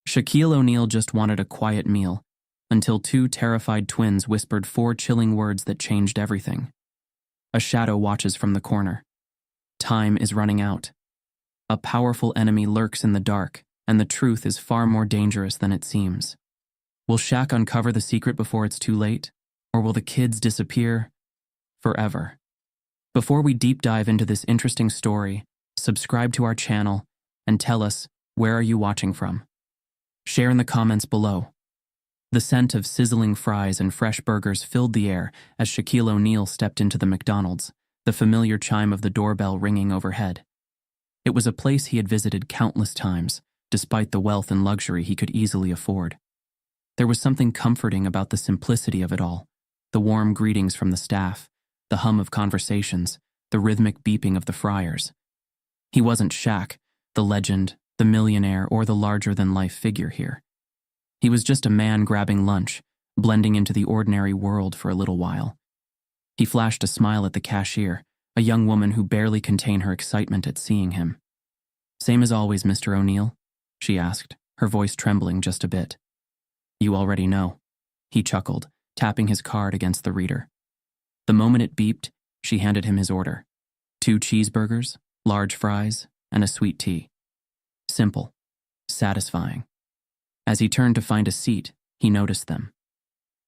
Shaquille O'Neal just wanted a quiet meal, until two terrified twins whispered four chilling words that changed everything. A shadow watches from the corner. Time is running out. A powerful enemy lurks in the dark, and the truth is far more dangerous than it seems. Will Shaq uncover the secret before it's too late? Or will the kids disappear forever? Before we deep dive into this interesting story, subscribe to our channel and tell us, where are you watching from? Share in the comments below. The scent of sizzling fries and fresh burgers filled the air as Shaquille O'Neal stepped into the McDonald's, the familiar chime of the doorbell ringing overhead. It was a place he had visited countless times, despite the wealth and luxury he could easily afford. There was something comforting about the simplicity of it all, the warm greetings from the staff, the hum of conversations, the rhythmic beeping of the fryers. He wasn't Shaq, the legend, the millionaire, or the larger-than-life figure here. He was just a man grabbing lunch, blending into the ordinary world for a little while. He flashed a smile at the cashier, a young woman who barely contained her excitement at seeing him. "Same as always, Mr. O'Neal?" she asked, her voice trembling just a bit. "You already know," he chuckled, tapping his card against the reader. The moment it beeped, she handed him his order. 2 cheeseburgers, large fries, and a sweet tea. Simple. Satisfying. As he turned to find a seat, he noticed them.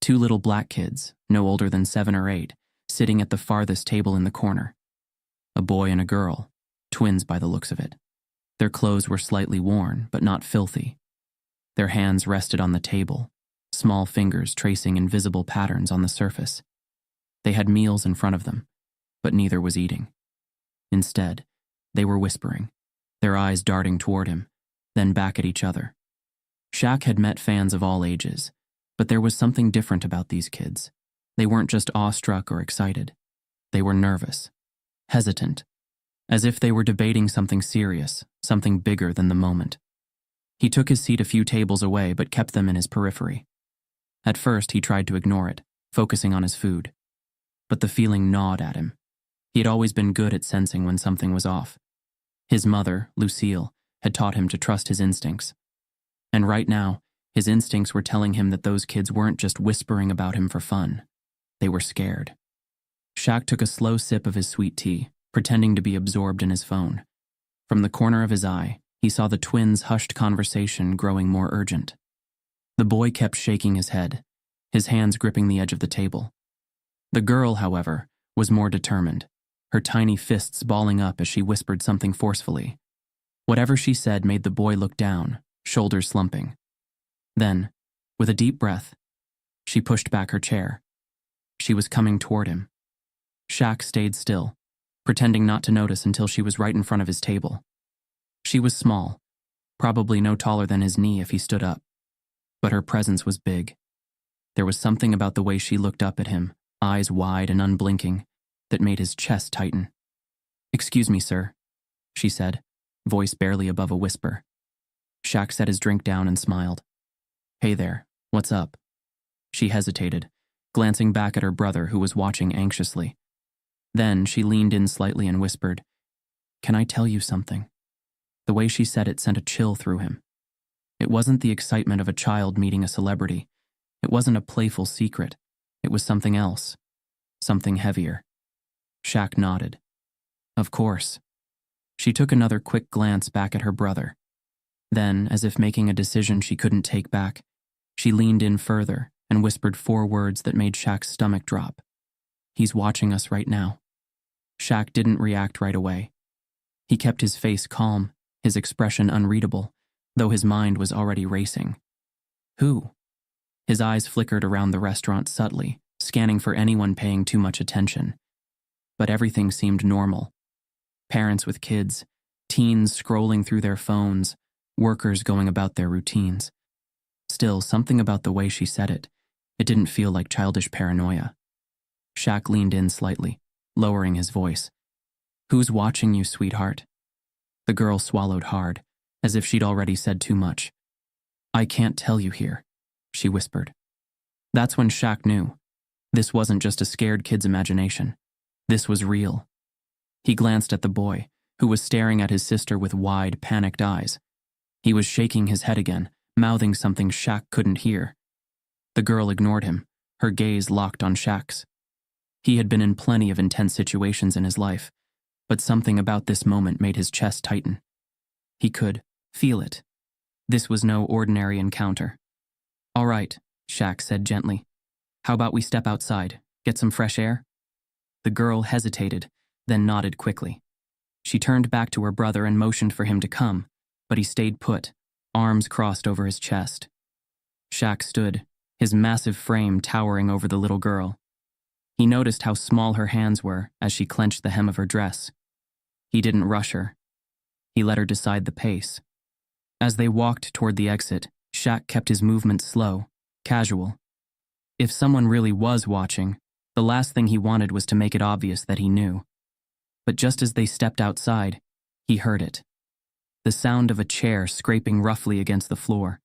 2 little black kids, no older than 7 or 8, sitting at the farthest table in the corner. A boy and a girl, twins by the looks of it. Their clothes were slightly worn, but not filthy. Their hands rested on the table, small fingers tracing invisible patterns on the surface. They had meals in front of them, but neither was eating. Instead, they were whispering, their eyes darting toward him, then back at each other. Shaq had met fans of all ages, but there was something different about these kids. They weren't just awestruck or excited. They were nervous, hesitant, as if they were debating something serious, something bigger than the moment. He took his seat a few tables away but kept them in his periphery. At first, he tried to ignore it, focusing on his food. But the feeling gnawed at him. He had always been good at sensing when something was off. His mother, Lucille, had taught him to trust his instincts. And right now, his instincts were telling him that those kids weren't just whispering about him for fun. They were scared. Shaq took a slow sip of his sweet tea, pretending to be absorbed in his phone. From the corner of his eye, he saw the twins' hushed conversation growing more urgent. The boy kept shaking his head, his hands gripping the edge of the table. The girl, however, was more determined, her tiny fists balling up as she whispered something forcefully. Whatever she said made the boy look down, shoulders slumping. Then, with a deep breath, she pushed back her chair. She was coming toward him. Shaq stayed still, pretending not to notice until she was right in front of his table. She was small, probably no taller than his knee if he stood up. But her presence was big. There was something about the way she looked up at him, eyes wide and unblinking, that made his chest tighten. "Excuse me, sir," she said, voice barely above a whisper. Shaq set his drink down and smiled. "Hey there, what's up?" She hesitated, glancing back at her brother who was watching anxiously. Then she leaned in slightly and whispered, "Can I tell you something?" The way she said it sent a chill through him. It wasn't the excitement of a child meeting a celebrity. It wasn't a playful secret. It was something else. Something heavier. Shaq nodded. "Of course." She took another quick glance back at her brother. Then, as if making a decision she couldn't take back, she leaned in further and whispered 4 words that made Shaq's stomach drop. "He's watching us right now." Shaq didn't react right away. He kept his face calm, his expression unreadable, though his mind was already racing. Who? His eyes flickered around the restaurant subtly, scanning for anyone paying too much attention. But everything seemed normal. Parents with kids, teens scrolling through their phones, workers going about their routines. Still, something about the way she said it didn't feel like childish paranoia. Shaq leaned in slightly, lowering his voice. "Who's watching you, sweetheart?" The girl swallowed hard, as if she'd already said too much. "I can't tell you here," she whispered. That's when Shaq knew. This wasn't just a scared kid's imagination. This was real. He glanced at the boy, who was staring at his sister with wide, panicked eyes. He was shaking his head again, mouthing something Shaq couldn't hear. The girl ignored him, her gaze locked on Shaq's. He had been in plenty of intense situations in his life, but something about this moment made his chest tighten. He could feel it. This was no ordinary encounter. "All right," Shaq said gently. "How about we step outside, get some fresh air?" The girl hesitated, then nodded quickly. She turned back to her brother and motioned for him to come, but he stayed put, arms crossed over his chest. Shaq stood, his massive frame towering over the little girl. He noticed how small her hands were as she clenched the hem of her dress. He didn't rush her. He let her decide the pace. As they walked toward the exit, Shaq kept his movements slow, casual. If someone really was watching, the last thing he wanted was to make it obvious that he knew. But just as they stepped outside, he heard it. The sound of a chair scraping roughly against the floor.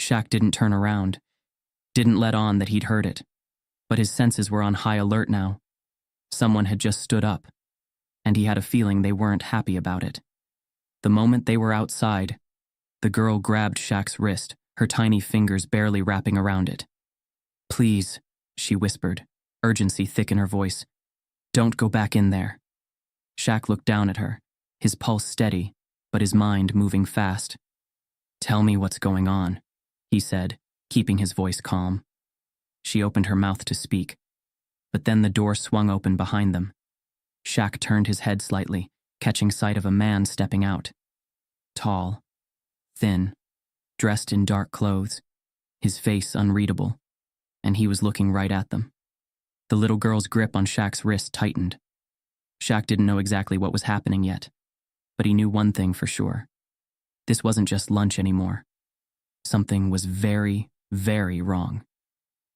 Shaq didn't turn around, didn't let on that he'd heard it, but his senses were on high alert now. Someone had just stood up, and he had a feeling they weren't happy about it. The moment they were outside, the girl grabbed Shaq's wrist, her tiny fingers barely wrapping around it. "Please," she whispered, urgency thick in her voice. "Don't go back in there." Shaq looked down at her, his pulse steady, but his mind moving fast. "Tell me what's going on," he said, keeping his voice calm. She opened her mouth to speak, but then the door swung open behind them. Shaq turned his head slightly, catching sight of a man stepping out. Tall, thin, dressed in dark clothes, his face unreadable, and he was looking right at them. The little girl's grip on Shaq's wrist tightened. Shaq didn't know exactly what was happening yet, but he knew one thing for sure. This wasn't just lunch anymore. Something was very, very wrong.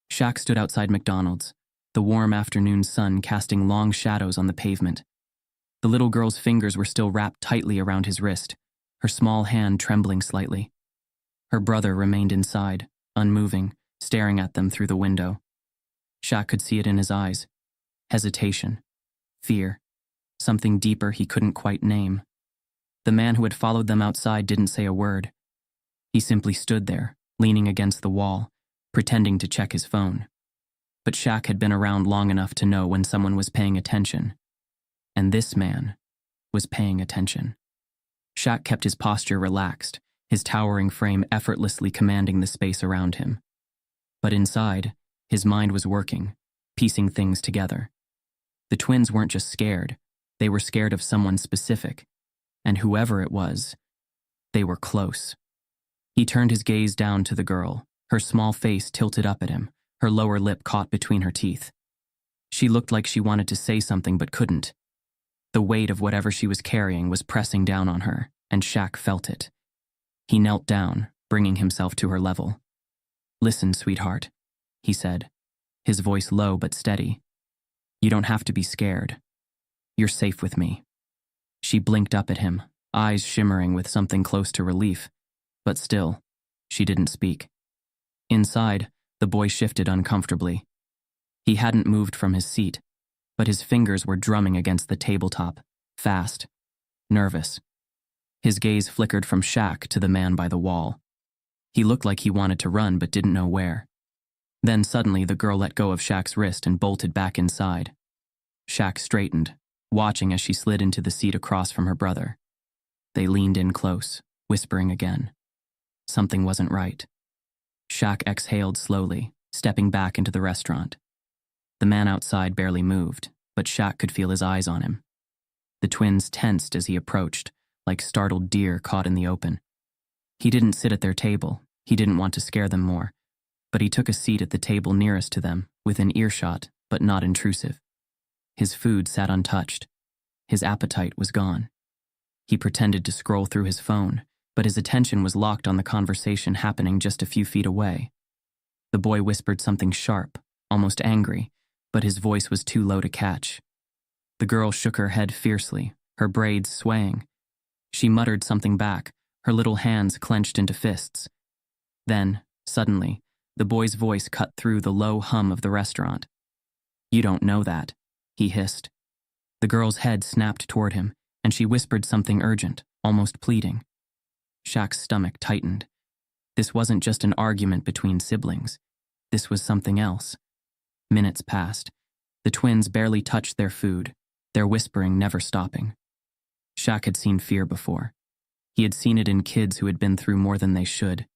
Shaq stood outside McDonald's, the warm afternoon sun casting long shadows on the pavement. The little girl's fingers were still wrapped tightly around his wrist, her small hand trembling slightly. Her brother remained inside, unmoving, staring at them through the window. Shaq could see it in his eyes. Hesitation. Fear. Something deeper he couldn't quite name. The man who had followed them outside didn't say a word. He simply stood there, leaning against the wall, pretending to check his phone. But Shaq had been around long enough to know when someone was paying attention. And this man was paying attention. Shaq kept his posture relaxed, his towering frame effortlessly commanding the space around him. But inside, his mind was working, piecing things together. The twins weren't just scared, they were scared of someone specific. And whoever it was, they were close. He turned his gaze down to the girl, her small face tilted up at him, her lower lip caught between her teeth. She looked like she wanted to say something but couldn't. The weight of whatever she was carrying was pressing down on her, and Shaq felt it. He knelt down, bringing himself to her level. "Listen, sweetheart," he said, his voice low but steady. "You don't have to be scared. You're safe with me." She blinked up at him, eyes shimmering with something close to relief, but still, she didn't speak. Inside, the boy shifted uncomfortably. He hadn't moved from his seat, but his fingers were drumming against the tabletop, fast, nervous. His gaze flickered from Shaq to the man by the wall. He looked like he wanted to run but didn't know where. Then suddenly the girl let go of Shaq's wrist and bolted back inside. Shaq straightened, watching as she slid into the seat across from her brother. They leaned in close, whispering again. Something wasn't right. Shaq exhaled slowly, stepping back into the restaurant. The man outside barely moved, but Shaq could feel his eyes on him. The twins tensed as he approached, like startled deer caught in the open. He didn't sit at their table, he didn't want to scare them more, but he took a seat at the table nearest to them, within earshot, but not intrusive. His food sat untouched. His appetite was gone. He pretended to scroll through his phone, but his attention was locked on the conversation happening just a few feet away. The boy whispered something sharp, almost angry, but his voice was too low to catch. The girl shook her head fiercely, her braids swaying. She muttered something back, her little hands clenched into fists. Then, suddenly, the boy's voice cut through the low hum of the restaurant. "You don't know that," he hissed. The girl's head snapped toward him, and she whispered something urgent, almost pleading. Shaq's stomach tightened. This wasn't just an argument between siblings. This was something else. Minutes passed. The twins barely touched their food, their whispering never stopping. Shaq had seen fear before. He had seen it in kids who had been through more than they should.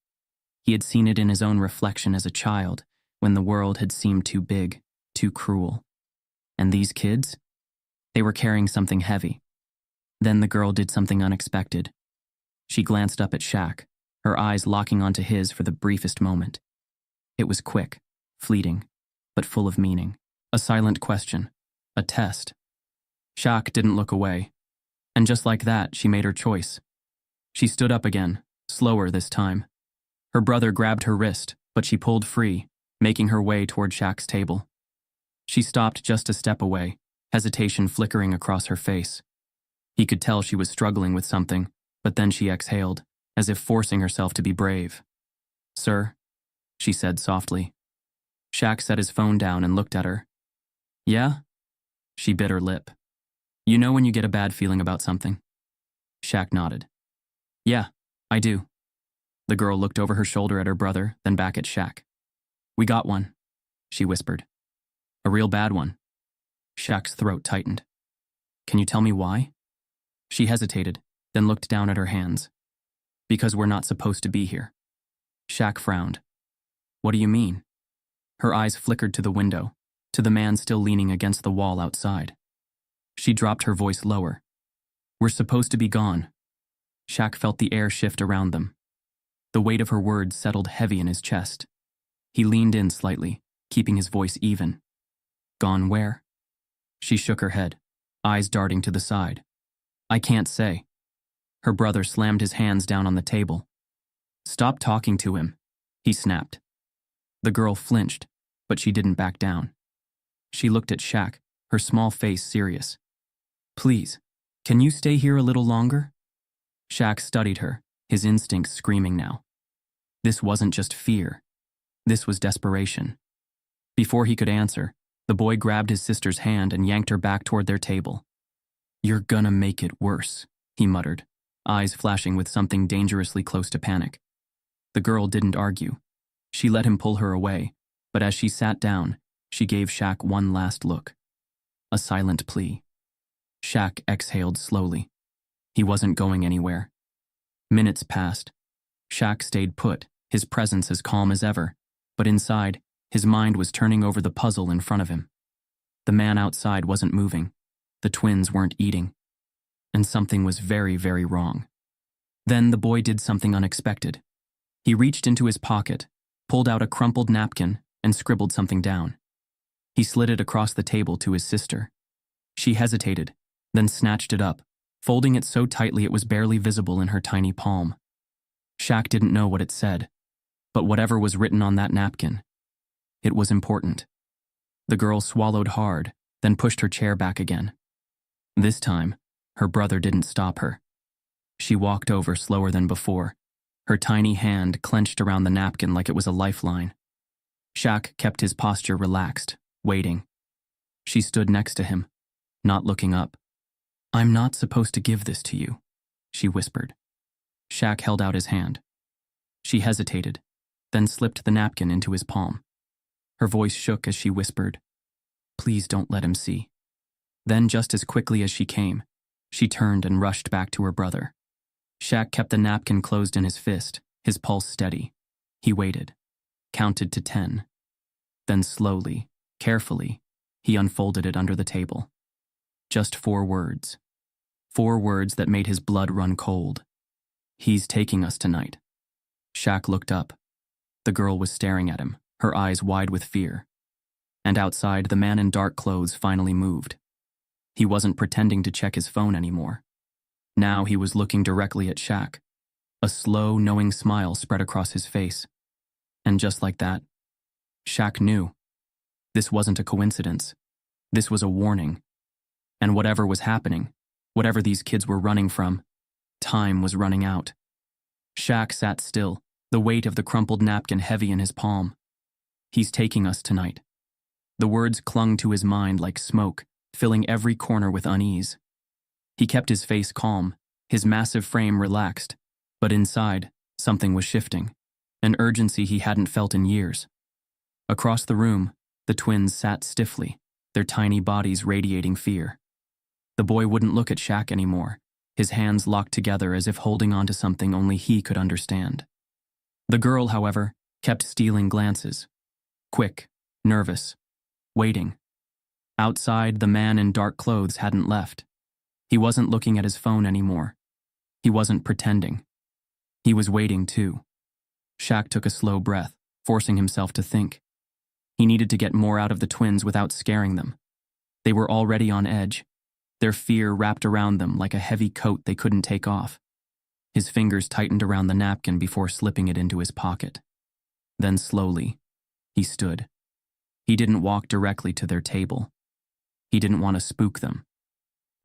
He had seen it in his own reflection as a child, when the world had seemed too big, too cruel. And these kids? They were carrying something heavy. Then the girl did something unexpected. She glanced up at Shaq, her eyes locking onto his for the briefest moment. It was quick, fleeting, but full of meaning. A silent question, a test. Shaq didn't look away. And just like that, she made her choice. She stood up again, slower this time. Her brother grabbed her wrist, but she pulled free, making her way toward Shaq's table. She stopped just a step away, hesitation flickering across her face. He could tell she was struggling with something, but then she exhaled, as if forcing herself to be brave. "Sir," she said softly. Shaq set his phone down and looked at her. "Yeah?" She bit her lip. "You know when you get a bad feeling about something?" Shaq nodded. "Yeah, I do." The girl looked over her shoulder at her brother, then back at Shaq. "We got one," she whispered. "A real bad one." Shaq's throat tightened. "Can you tell me why?" She hesitated, then looked down at her hands. "Because we're not supposed to be here." Shaq frowned. "What do you mean?" Her eyes flickered to the window, to the man still leaning against the wall outside. She dropped her voice lower. "We're supposed to be gone." Shaq felt the air shift around them. The weight of her words settled heavy in his chest. He leaned in slightly, keeping his voice even. "Gone where?" She shook her head, eyes darting to the side. "I can't say." Her brother slammed his hands down on the table. "Stop talking to him," he snapped. The girl flinched, but she didn't back down. She looked at Shaq, her small face serious. "Please, can you stay here a little longer?" Shaq studied her, his instincts screaming now. This wasn't just fear. This was desperation. Before he could answer, the boy grabbed his sister's hand and yanked her back toward their table. "You're gonna make it worse," he muttered, eyes flashing with something dangerously close to panic. The girl didn't argue. She let him pull her away, but as she sat down, she gave Shaq one last look. A silent plea. Shaq exhaled slowly. He wasn't going anywhere. Minutes passed. Shaq stayed put, his presence as calm as ever, but inside, his mind was turning over the puzzle in front of him. The man outside wasn't moving. The twins weren't eating. And something was very, very wrong. Then the boy did something unexpected. He reached into his pocket, pulled out a crumpled napkin, and scribbled something down. He slid it across the table to his sister. She hesitated, then snatched it up, folding it so tightly it was barely visible in her tiny palm. Shaq didn't know what it said, but whatever was written on that napkin, it was important. The girl swallowed hard, then pushed her chair back again. This time, her brother didn't stop her. She walked over slower than before, her tiny hand clenched around the napkin like it was a lifeline. Shaq kept his posture relaxed, waiting. She stood next to him, not looking up. "I'm not supposed to give this to you," she whispered. Shaq held out his hand. She hesitated, then slipped the napkin into his palm. Her voice shook as she whispered, "Please don't let him see." Then, just as quickly as she came, she turned and rushed back to her brother. Shaq kept the napkin closed in his fist, his pulse steady. He waited, counted to 10. Then slowly, carefully, he unfolded it under the table. Just 4 words. 4 words that made his blood run cold. "He's taking us tonight." Shaq looked up. The girl was staring at him, her eyes wide with fear. And outside, the man in dark clothes finally moved. He wasn't pretending to check his phone anymore. Now he was looking directly at Shaq. A slow, knowing smile spread across his face. And just like that, Shaq knew. This wasn't a coincidence. This was a warning. And whatever was happening, whatever these kids were running from, time was running out. Shaq sat still, the weight of the crumpled napkin heavy in his palm. "He's taking us tonight." The words clung to his mind like smoke, filling every corner with unease. He kept his face calm, his massive frame relaxed, but inside, something was shifting. an urgency he hadn't felt in years. Across the room, the twins sat stiffly, their tiny bodies radiating fear. The boy wouldn't look at Shaq anymore, his hands locked together as if holding on to something only he could understand. The girl, however, kept stealing glances. Quick, nervous, waiting. Outside, the man in dark clothes hadn't left. He wasn't looking at his phone anymore. He wasn't pretending. He was waiting, too. Shaq took a slow breath, forcing himself to think. He needed to get more out of the twins without scaring them. They were already on edge, their fear wrapped around them like a heavy coat they couldn't take off. His fingers tightened around the napkin before slipping it into his pocket. Then slowly, he stood. He didn't walk directly to their table. He didn't want to spook them.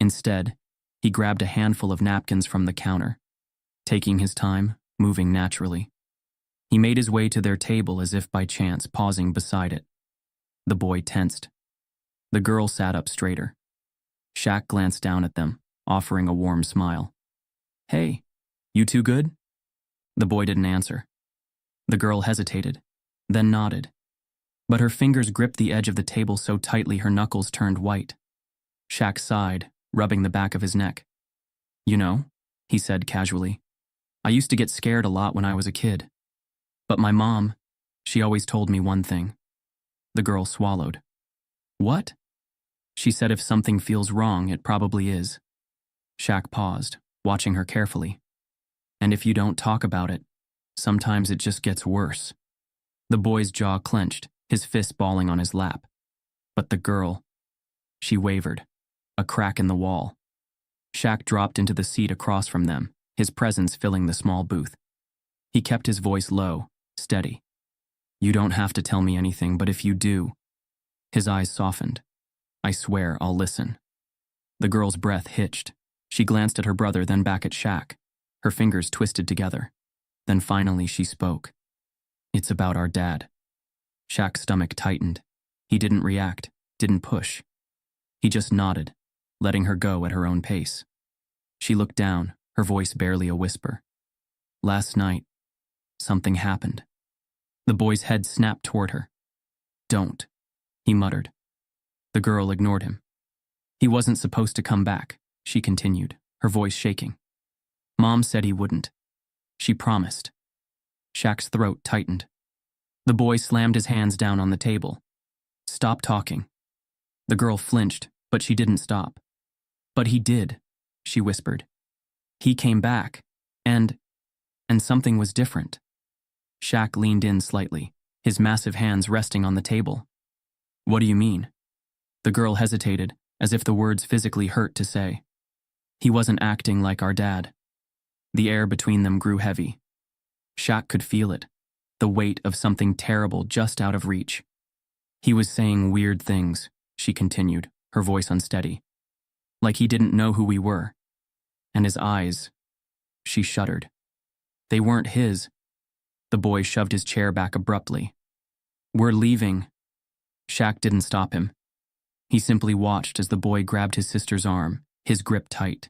Instead, he grabbed a handful of napkins from the counter, taking his time, moving naturally. He made his way to their table as if by chance, pausing beside it. The boy tensed. The girl sat up straighter. Shaq glanced down at them, offering a warm smile. "Hey, you two good?" The boy didn't answer. The girl hesitated, then nodded. But her fingers gripped the edge of the table so tightly her knuckles turned white. Shaq sighed, rubbing the back of his neck. "You know," he said casually, "I used to get scared a lot when I was a kid. But my mom, she always told me one thing." The girl swallowed. "What?" She said if something feels wrong, it probably is. Shaq paused, watching her carefully. "And if you don't talk about it, sometimes it just gets worse." The boy's jaw clenched, his fist balling on his lap. But the girl, she wavered, a crack in the wall. Shaq dropped into the seat across from them, his presence filling the small booth. He kept his voice low, steady. "You don't have to tell me anything, but if you do..." His eyes softened. "I swear I'll listen." The girl's breath hitched. She glanced at her brother, then back at Shaq, her fingers twisted together. Then finally she spoke. "It's about our dad." Shaq's stomach tightened. He didn't react, didn't push. He just nodded, letting her go at her own pace. She looked down, her voice barely a whisper. "Last night, something happened." The boy's head snapped toward her. "Don't," he muttered. The girl ignored him. "He wasn't supposed to come back," she continued, her voice shaking. "Mom said he wouldn't. She promised." Shaq's throat tightened. The boy slammed his hands down on the table. "Stop talking." The girl flinched, but she didn't stop. "But he did," she whispered. "He came back, and something was different." Shaq leaned in slightly, his massive hands resting on the table. "What do you mean?" The girl hesitated, as if the words physically hurt to say. "He wasn't acting like our dad." The air between them grew heavy. Shaq could feel it, the weight of something terrible just out of reach. "He was saying weird things," she continued, her voice unsteady. "Like he didn't know who we were. And his eyes..." She shuddered. "They weren't his." The boy shoved his chair back abruptly. "We're leaving." Shaq didn't stop him. He simply watched as the boy grabbed his sister's arm, his grip tight.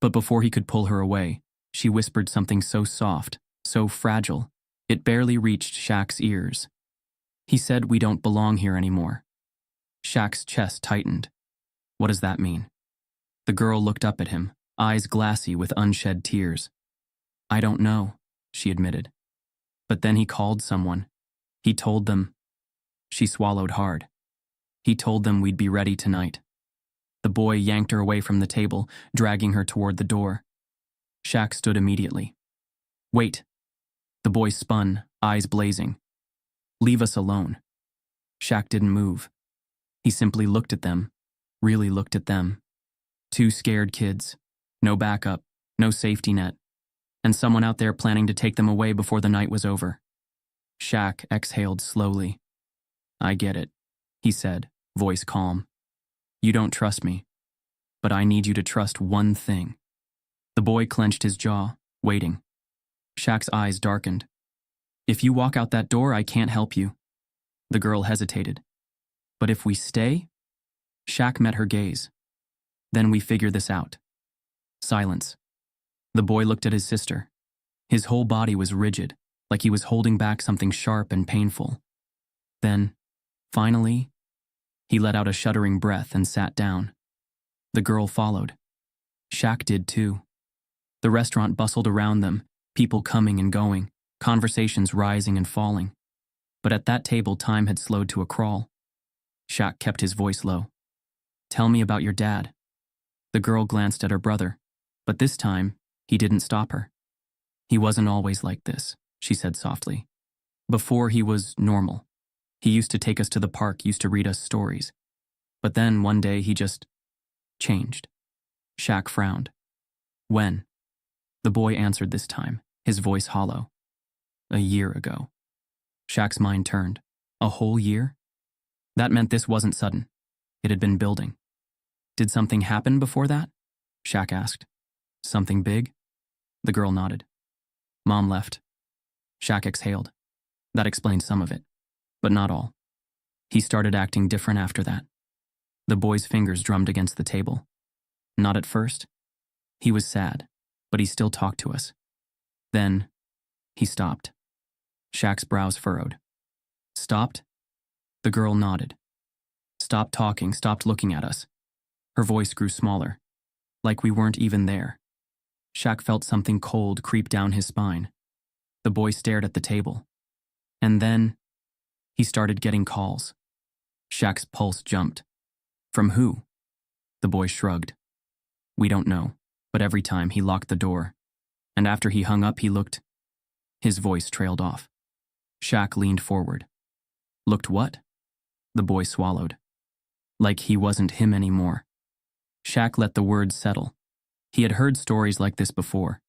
But before he could pull her away, she whispered something so soft, so fragile, it barely reached Shaq's ears. "He said we don't belong here anymore." Shaq's chest tightened. "What does that mean?" The girl looked up at him, eyes glassy with unshed tears. "I don't know," she admitted. "But then he called someone. He told them..." She swallowed hard. "He told them we'd be ready tonight." The boy yanked her away from the table, dragging her toward the door. Shaq stood immediately. "Wait." The boy spun, eyes blazing. "Leave us alone." Shaq didn't move. He simply looked at them, really looked at them. Two scared kids, no backup, no safety net, and someone out there planning to take them away before the night was over. Shaq exhaled slowly. "I get it," he said, voice calm. "You don't trust me, but I need you to trust one thing." The boy clenched his jaw, waiting. Shaq's eyes darkened. "If you walk out that door, I can't help you." The girl hesitated. "But if we stay?" Shaq met her gaze. "Then we figure this out." Silence. The boy looked at his sister. His whole body was rigid, like he was holding back something sharp and painful. Then, finally, he let out a shuddering breath and sat down. The girl followed. Shaq did too. The restaurant bustled around them, people coming and going, conversations rising and falling. But at that table, time had slowed to a crawl. Shaq kept his voice low. "Tell me about your dad." The girl glanced at her brother, but this time, he didn't stop her. "He wasn't always like this," she said softly. "Before he was normal. He used to take us to the park, used to read us stories. But then one day he just changed." Shaq frowned. "When?" The boy answered this time, his voice hollow. "A year ago." Shaq's mind turned. A whole year? That meant this wasn't sudden. It had been building. "Did something happen before that?" Shaq asked. "Something big?" The girl nodded. "Mom left." Shaq exhaled. That explained some of it, but not all. He started acting different after that. The boy's fingers drummed against the table. Not at first. He was sad, but he still talked to us. Then, he stopped. Shaq's brows furrowed. "Stopped?" The girl nodded. "Stopped talking, stopped looking at us." Her voice grew smaller, like we weren't even there. Shaq felt something cold creep down his spine. The boy stared at the table. And then, he started getting calls. Shaq's pulse jumped. "From who?" The boy shrugged. "We don't know, but every time he locked the door. And after he hung up, he looked." His voice trailed off. Shaq leaned forward. "Looked what?" The boy swallowed. Like he wasn't him anymore. Shaq let the words settle. He had heard stories like this before.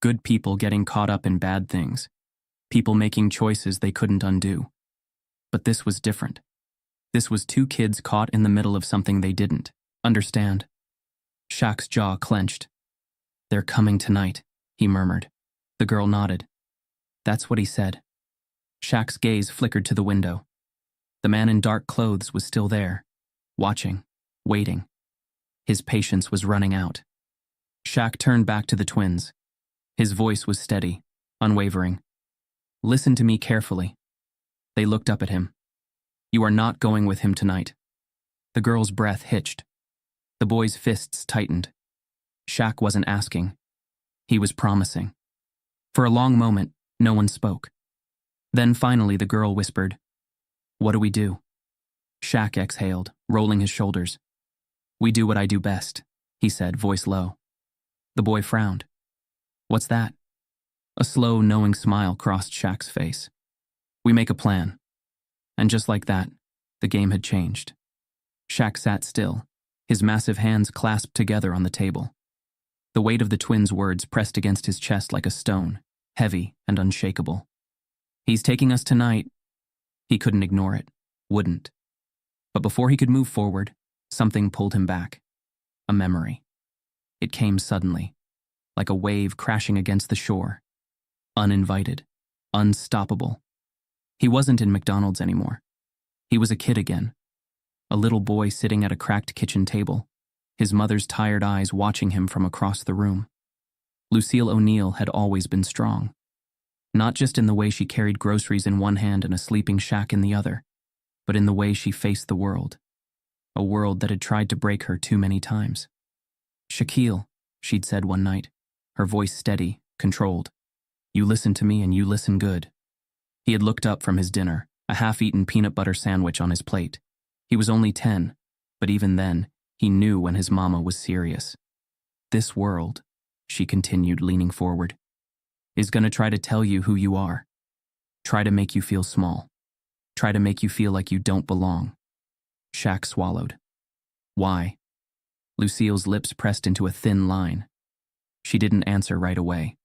Good people getting caught up in bad things. People making choices they couldn't undo. But this was different. This was two kids caught in the middle of something they didn't understand. Shaq's jaw clenched. "They're coming tonight," he murmured. The girl nodded. "That's what he said." Shaq's gaze flickered to the window. The man in dark clothes was still there, watching, waiting. His patience was running out. Shaq turned back to the twins. His voice was steady, unwavering. "Listen to me carefully." They looked up at him. "You are not going with him tonight." The girl's breath hitched. The boy's fists tightened. Shaq wasn't asking. He was promising. For a long moment, no one spoke. Then finally the girl whispered, "What do we do?" Shaq exhaled, rolling his shoulders. "We do what I do best," he said, voice low. The boy frowned. "What's that?" A slow, knowing smile crossed Shaq's face. "We make a plan." And just like that, the game had changed. Shaq sat still, his massive hands clasped together on the table. The weight of the twins' words pressed against his chest like a stone, heavy and unshakable. "He's taking us tonight." He couldn't ignore it, wouldn't. But before he could move forward, something pulled him back. A memory. It came suddenly, like a wave crashing against the shore. Uninvited, unstoppable. He wasn't in McDonald's anymore. He was a kid again. A little boy sitting at a cracked kitchen table, his mother's tired eyes watching him from across the room. Lucille O'Neill had always been strong. Not just in the way she carried groceries in one hand and a sleeping Shaq in the other, but in the way she faced the world. A world that had tried to break her too many times. "Shaquille," she'd said one night, her voice steady, controlled. "You listen to me and you listen good." He had looked up from his dinner, a half-eaten peanut butter sandwich on his plate. He was only 10, but even then, he knew when his mama was serious. "This world," she continued, leaning forward, "is gonna try to tell you who you are. Try to make you feel small. Try to make you feel like you don't belong." Shaq swallowed. "Why?" Lucille's lips pressed into a thin line. She didn't answer right away.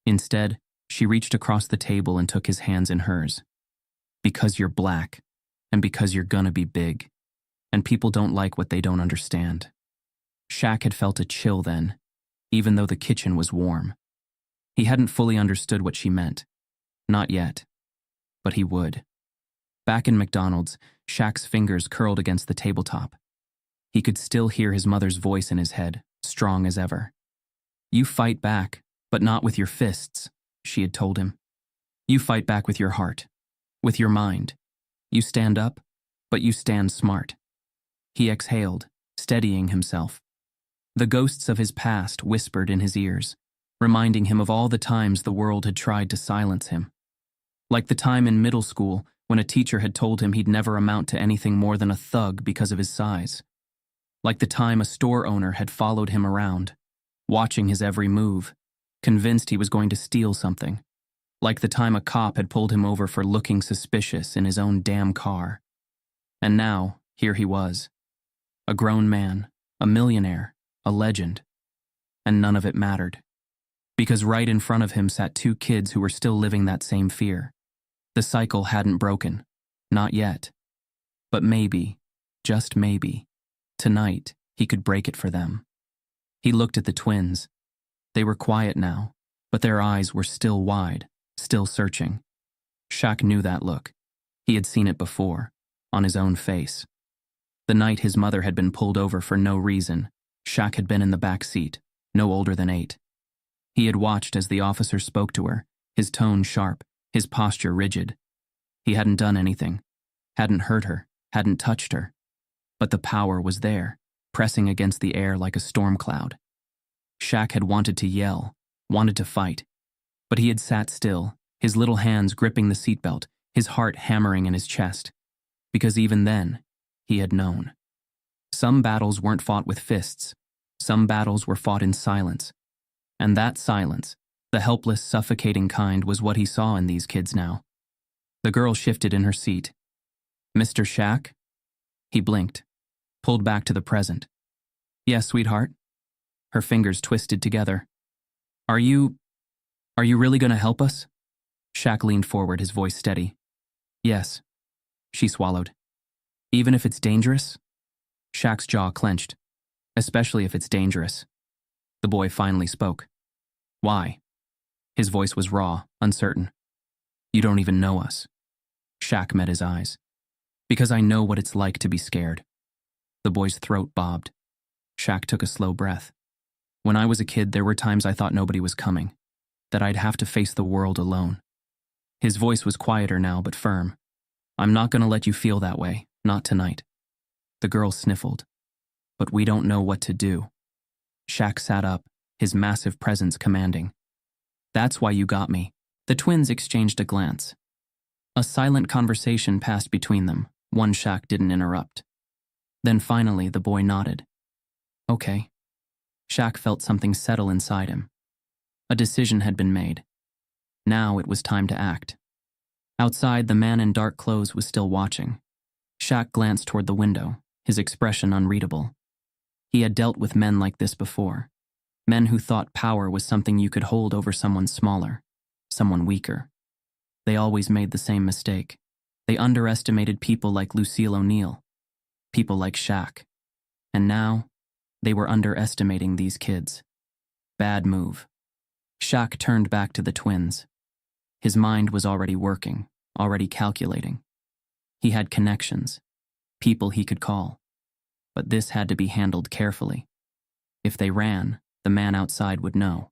Instead, she reached across the table and took his hands in hers. "Because you're black, and because you're gonna be big, and people don't like what they don't understand." Shaq had felt a chill then, even though the kitchen was warm. He hadn't fully understood what she meant. Not yet. But he would. Back in McDonald's, Shaq's fingers curled against the tabletop. He could still hear his mother's voice in his head, strong as ever. "You fight back, but not with your fists," she had told him. You fight back with your heart, with your mind. You stand up, but you stand smart. He exhaled, steadying himself. The ghosts of his past whispered in his ears, reminding him of all the times the world had tried to silence him. Like the time in middle school when a teacher had told him he'd never amount to anything more than a thug because of his size. Like the time a store owner had followed him around, watching his every move, convinced he was going to steal something. Like the time a cop had pulled him over for looking suspicious in his own damn car. And now, here he was. A grown man, a millionaire, a legend. And none of it mattered. Because right in front of him sat two kids who were still living that same fear. The cycle hadn't broken. Not yet. But maybe, just maybe, tonight he could break it for them. He looked at the twins. They were quiet now, but their eyes were still wide, still searching. Shaq knew that look. He had seen it before, on his own face. The night his mother had been pulled over for no reason, Shaq had been in the back seat, no older than 8. He had watched as the officer spoke to her, his tone sharp, his posture rigid. He hadn't done anything, hadn't hurt her, hadn't touched her. But the power was there, pressing against the air like a storm cloud. Shaq had wanted to yell, wanted to fight. But he had sat still, his little hands gripping the seatbelt, his heart hammering in his chest. Because even then, he had known. Some battles weren't fought with fists. Some battles were fought in silence. And that silence, the helpless, suffocating kind, was what he saw in these kids now. The girl shifted in her seat. "Mr. Shaq?" He blinked, pulled back to the present. "Yes, sweetheart." Her fingers twisted together. Are you really going to help us?" Shaq leaned forward, his voice steady. "Yes." She swallowed. "Even if it's dangerous?" Shaq's jaw clenched. "Especially if it's dangerous." The boy finally spoke. "Why?" His voice was raw, uncertain. "You don't even know us." Shaq met his eyes. "Because I know what it's like to be scared." The boy's throat bobbed. Shaq took a slow breath. "When I was a kid, there were times I thought nobody was coming, that I'd have to face the world alone." His voice was quieter now, but firm. "I'm not going to let you feel that way, not tonight." The girl sniffled. "But we don't know what to do." Shaq sat up, his massive presence commanding. "That's why you got me." The twins exchanged a glance. A silent conversation passed between them, one Shaq didn't interrupt. Then finally, the boy nodded. "Okay." Shaq felt something settle inside him. A decision had been made. Now it was time to act. Outside, the man in dark clothes was still watching. Shaq glanced toward the window, his expression unreadable. He had dealt with men like this before. Men who thought power was something you could hold over someone smaller, someone weaker. They always made the same mistake. They underestimated people like Lucille O'Neill, people like Shaq. And now, they were underestimating these kids. Bad move. Shaq turned back to the twins. His mind was already working, already calculating. He had connections, people he could call. But this had to be handled carefully. If they ran, the man outside would know.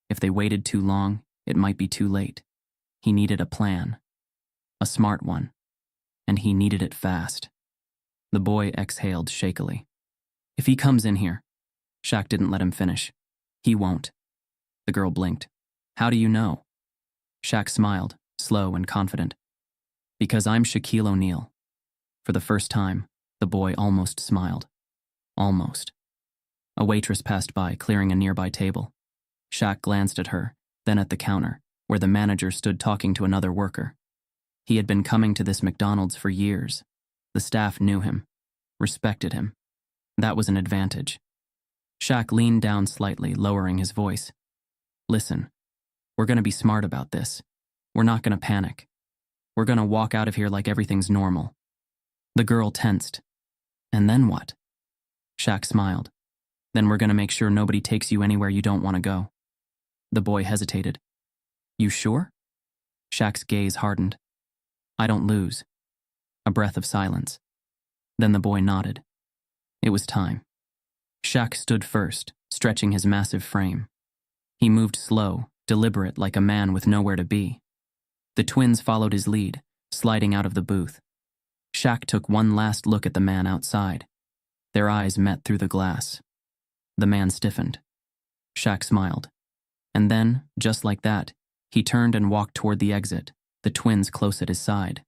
If they waited too long, it might be too late. He needed a plan. A smart one. And he needed it fast. The boy exhaled shakily. "If he comes in here..." Shaq didn't let him finish. "He won't." The girl blinked. "How do you know?" Shaq smiled, slow and confident. "Because I'm Shaquille O'Neal." For the first time, the boy almost smiled. Almost. A waitress passed by, clearing a nearby table. Shaq glanced at her, then at the counter, where the manager stood talking to another worker. He had been coming to this McDonald's for years. The staff knew him, respected him. That was an advantage. Shaq leaned down slightly, lowering his voice. "Listen, we're going to be smart about this. We're not going to panic. We're going to walk out of here like everything's normal." The girl tensed. "And then what?" Shaq smiled. "Then we're going to make sure nobody takes you anywhere you don't want to go." The boy hesitated. "You sure?" Shaq's gaze hardened. "I don't lose." A breath of silence. Then the boy nodded. It was time. Shaq stood first, stretching his massive frame. He moved slow, deliberate, like a man with nowhere to be. The twins followed his lead, sliding out of the booth. Shaq took one last look at the man outside. Their eyes met through the glass. The man stiffened. Shaq smiled. And then, just like that, he turned and walked toward the exit, the twins close at his side.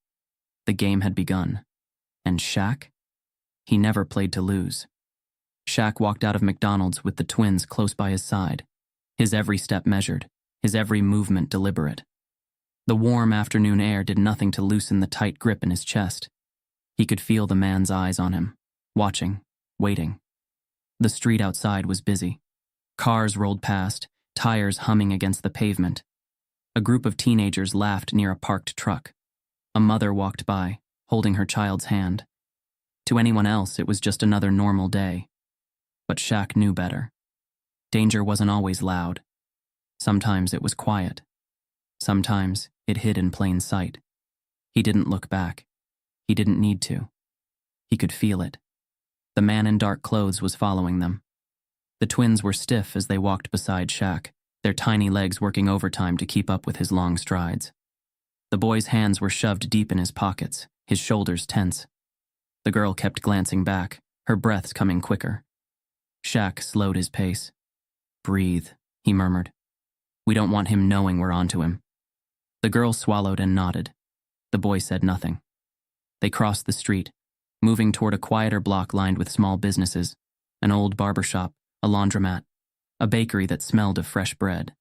The game had begun. And Shaq? He never played to lose. Shaq walked out of McDonald's with the twins close by his side, his every step measured, his every movement deliberate. The warm afternoon air did nothing to loosen the tight grip in his chest. He could feel the man's eyes on him, watching, waiting. The street outside was busy. Cars rolled past, tires humming against the pavement. A group of teenagers laughed near a parked truck. A mother walked by, holding her child's hand. To anyone else, it was just another normal day. But Shaq knew better. Danger wasn't always loud. Sometimes it was quiet. Sometimes it hid in plain sight. He didn't look back. He didn't need to. He could feel it. The man in dark clothes was following them. The twins were stiff as they walked beside Shaq, their tiny legs working overtime to keep up with his long strides. The boy's hands were shoved deep in his pockets, his shoulders tense. The girl kept glancing back, her breaths coming quicker. Shaq slowed his pace. "Breathe," he murmured. "We don't want him knowing we're onto him." The girl swallowed and nodded. The boy said nothing. They crossed the street, moving toward a quieter block lined with small businesses, an old barber shop, a laundromat, a bakery that smelled of fresh bread.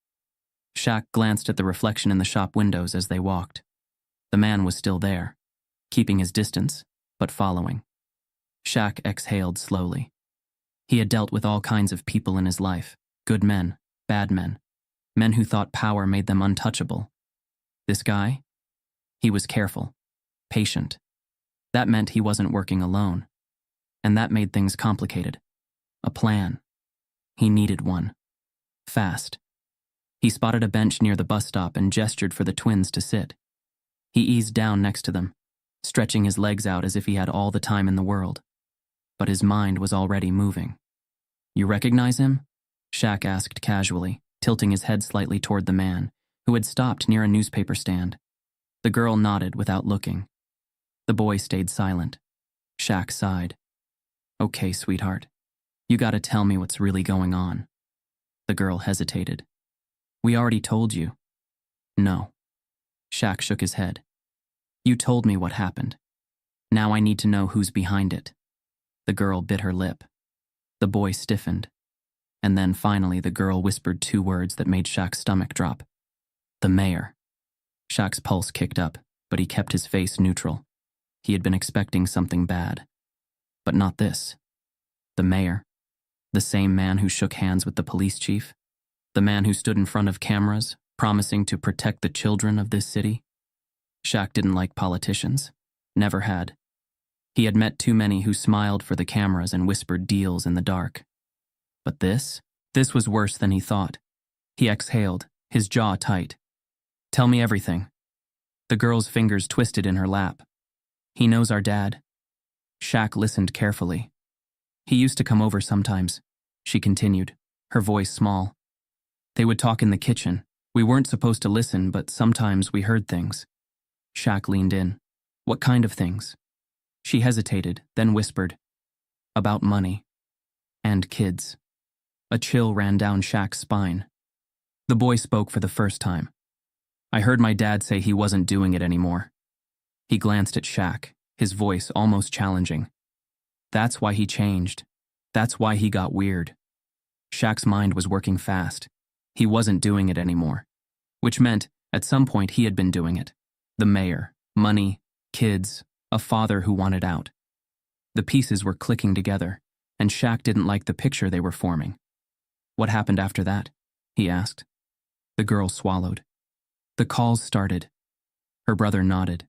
Shaq glanced at the reflection in the shop windows as they walked. The man was still there, keeping his distance, but following. Shaq exhaled slowly. He had dealt with all kinds of people in his life, good men, bad men, men who thought power made them untouchable. This guy? He was careful, patient. That meant he wasn't working alone. And that made things complicated. A plan. He needed one. Fast. He spotted a bench near the bus stop and gestured for the twins to sit. He eased down next to them, stretching his legs out as if he had all the time in the world. But his mind was already moving. "You recognize him?" Shaq asked casually, tilting his head slightly toward the man, who had stopped near a newspaper stand. The girl nodded without looking. The boy stayed silent. Shaq sighed. "Okay, sweetheart. You gotta tell me what's really going on." The girl hesitated. "We already told you." "No." Shaq shook his head. "You told me what happened. Now I need to know who's behind it." The girl bit her lip. The boy stiffened. And then finally the girl whispered two words that made Shaq's stomach drop. "The mayor." Shaq's pulse kicked up, but he kept his face neutral. He had been expecting something bad. But not this. The mayor. The same man who shook hands with the police chief. The man who stood in front of cameras, promising to protect the children of this city. Shaq didn't like politicians. Never had. He had met too many who smiled for the cameras and whispered deals in the dark. But this was worse than he thought. He exhaled, his jaw tight. "Tell me everything." The girl's fingers twisted in her lap. "He knows our dad." Shaq listened carefully. "He used to come over sometimes," she continued, her voice small. "They would talk in the kitchen. We weren't supposed to listen, but sometimes we heard things." Shaq leaned in. "What kind of things?" She hesitated, then whispered, "About money. And kids." A chill ran down Shaq's spine. The boy spoke for the first time. "I heard my dad say he wasn't doing it anymore." He glanced at Shaq, his voice almost challenging. "That's why he changed. That's why he got weird." Shaq's mind was working fast. He wasn't doing it anymore. Which meant, at some point he had been doing it. The mayor, money, kids, a father who wanted out. The pieces were clicking together, and Shaq didn't like the picture they were forming. "What happened after that?" he asked. The girl swallowed. "The calls started." Her brother nodded.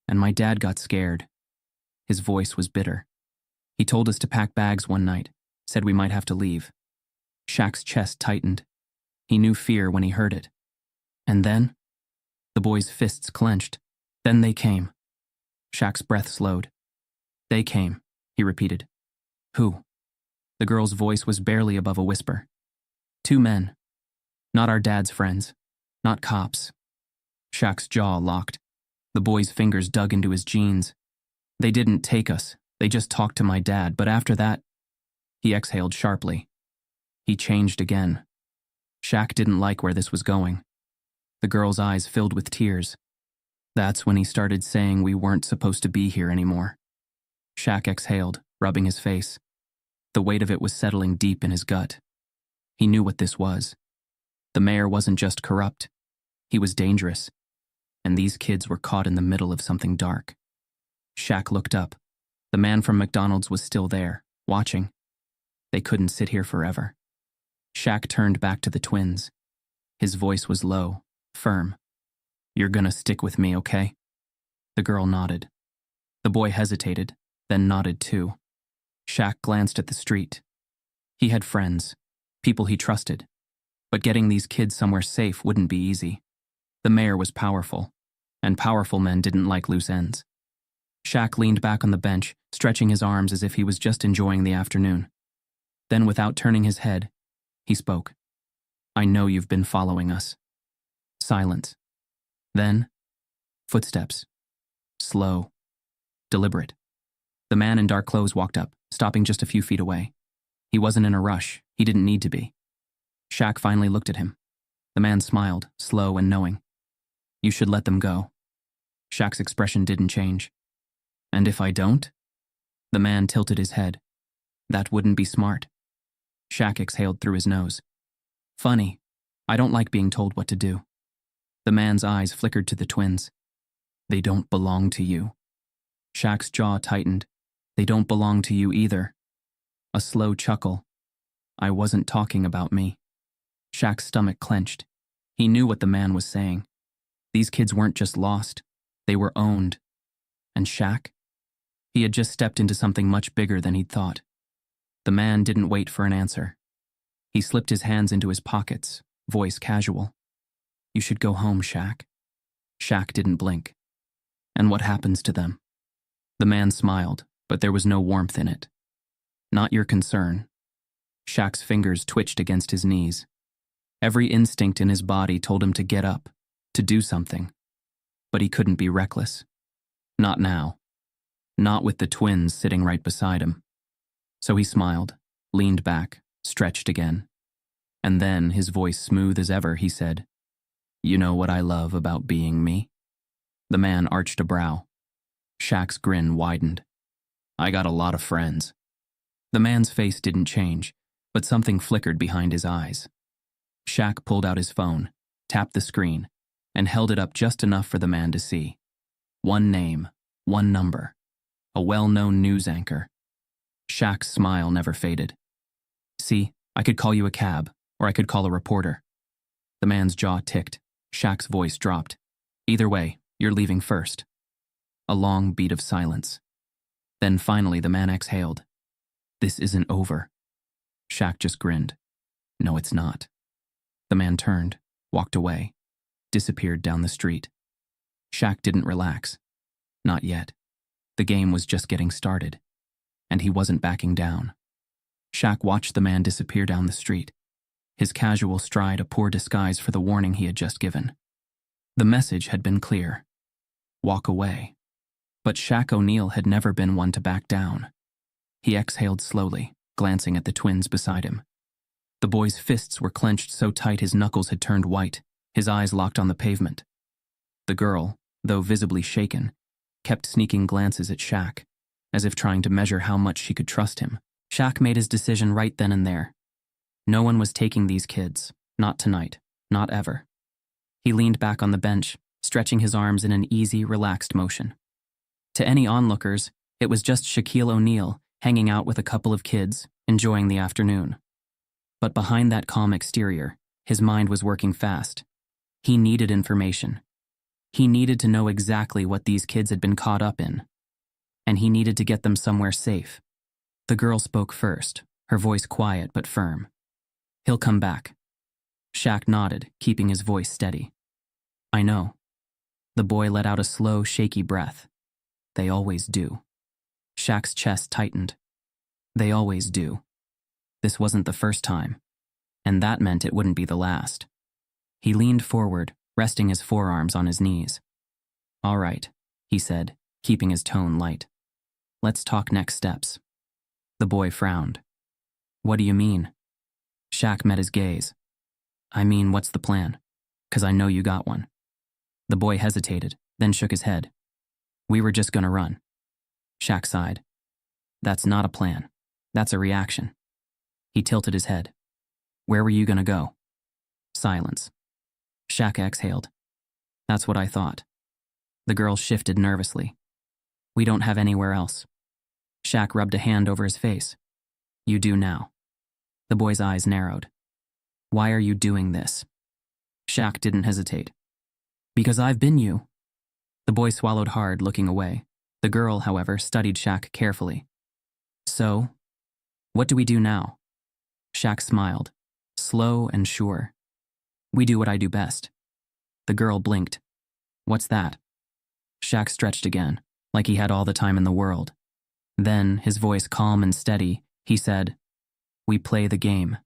"And my dad got scared." His voice was bitter. "He told us to pack bags one night, said we might have to leave." Shaq's chest tightened. He knew fear when he heard it. "And then?" The boy's fists clenched. "Then they came." Shaq's breath slowed. "They came," he repeated. "Who?" The girl's voice was barely above a whisper. "Two men. Not our dad's friends. Not cops. Shaq's jaw locked. The boy's fingers dug into his jeans. They didn't take us. They just talked to my dad, but after that, he exhaled sharply. He changed again. Shaq didn't like where this was going. The girl's eyes filled with tears. That's when he started saying we weren't supposed to be here anymore. Shaq exhaled, rubbing his face. The weight of it was settling deep in his gut. He knew what this was. The mayor wasn't just corrupt. He was dangerous. And these kids were caught in the middle of something dark. Shaq looked up. The man from McDonald's was still there, watching. They couldn't sit here forever. Shaq turned back to the twins. His voice was low, firm. "You're gonna stick with me, okay?" The girl nodded. The boy hesitated, then nodded too. Shaq glanced at the street. He had friends, people he trusted. But getting these kids somewhere safe wouldn't be easy. The mayor was powerful, and powerful men didn't like loose ends. Shaq leaned back on the bench, stretching his arms as if he was just enjoying the afternoon. Then, without turning his head, he spoke. "I know you've been following us." Silence. Then, footsteps. Slow. Deliberate. The man in dark clothes walked up, stopping just a few feet away. He wasn't in a rush. He didn't need to be. Shaq finally looked at him. The man smiled, slow and knowing. "You should let them go." Shaq's expression didn't change. "And if I don't?" The man tilted his head. "That wouldn't be smart." Shaq exhaled through his nose. "Funny. I don't like being told what to do." The man's eyes flickered to the twins. "They don't belong to you." Shaq's jaw tightened. "They don't belong to you either." A slow chuckle. "I wasn't talking about me." Shaq's stomach clenched. He knew what the man was saying. These kids weren't just lost. They were owned. And Shaq? He had just stepped into something much bigger than he'd thought. The man didn't wait for an answer. He slipped his hands into his pockets, voice casual. "You should go home, Shaq." Shaq didn't blink. "And what happens to them?" The man smiled, but there was no warmth in it. "Not your concern." Shaq's fingers twitched against his knees. Every instinct in his body told him to get up, to do something. But he couldn't be reckless. Not now. Not with the twins sitting right beside him. So he smiled, leaned back, stretched again. And then, his voice smooth as ever, he said, "You know what I love about being me?" The man arched a brow. Shaq's grin widened. "I got a lot of friends." The man's face didn't change, but something flickered behind his eyes. Shaq pulled out his phone, tapped the screen, and held it up just enough for the man to see. One name, one number. A well-known news anchor. Shaq's smile never faded. "See, I could call you a cab, or I could call a reporter." The man's jaw ticked. Shaq's voice dropped. "Either way, you're leaving first." A long beat of silence. Then finally the man exhaled. "This isn't over." Shaq just grinned. "No, it's not." The man turned, walked away, disappeared down the street. Shaq didn't relax. Not yet. The game was just getting started. And he wasn't backing down. Shaq watched the man disappear down the street, his casual stride a poor disguise for the warning he had just given. The message had been clear. Walk away. But Shaq O'Neal had never been one to back down. He exhaled slowly, glancing at the twins beside him. The boy's fists were clenched so tight his knuckles had turned white, his eyes locked on the pavement. The girl, though visibly shaken, kept sneaking glances at Shaq, as if trying to measure how much she could trust him. Shaq made his decision right then and there. No one was taking these kids, not tonight, not ever. He leaned back on the bench, stretching his arms in an easy, relaxed motion. To any onlookers, it was just Shaquille O'Neal hanging out with a couple of kids, enjoying the afternoon. But behind that calm exterior, his mind was working fast. He needed information. He needed to know exactly what these kids had been caught up in. And he needed to get them somewhere safe. The girl spoke first, her voice quiet but firm. "He'll come back." Shaq nodded, keeping his voice steady. "I know." The boy let out a slow, shaky breath. "They always do." Shaq's chest tightened. "They always do." This wasn't the first time, and that meant it wouldn't be the last. He leaned forward, resting his forearms on his knees. "All right," he said, keeping his tone light. "Let's talk next steps." The boy frowned. "What do you mean?" Shaq met his gaze. "I mean, what's the plan? 'Cause I know you got one." The boy hesitated, then shook his head. "We were just gonna run." Shaq sighed. "That's not a plan. That's a reaction." He tilted his head. "Where were you gonna go?" Silence. Shaq exhaled. "That's what I thought." The girl shifted nervously. "We don't have anywhere else." Shaq rubbed a hand over his face. "You do now." The boy's eyes narrowed. "Why are you doing this?" Shaq didn't hesitate. "Because I've been you." The boy swallowed hard, looking away. The girl, however, studied Shaq carefully. "So, what do we do now?" Shaq smiled, slow and sure. "We do what I do best." The girl blinked. "What's that?" Shaq stretched again, like he had all the time in the world. Then, his voice calm and steady, he said, "We play the game."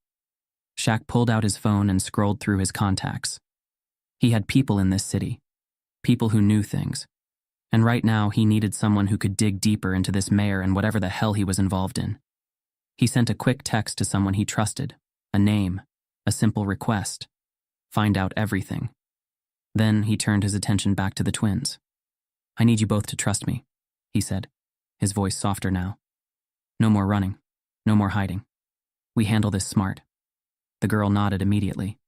Shaq pulled out his phone and scrolled through his contacts. He had people in this city, people who knew things. And right now, he needed someone who could dig deeper into this mayor and whatever the hell he was involved in. He sent a quick text to someone he trusted, a name, a simple request. Find out everything. Then he turned his attention back to the twins. "I need you both to trust me," he said, his voice softer now. "No more running. No more hiding. We handle this smart." The girl nodded immediately.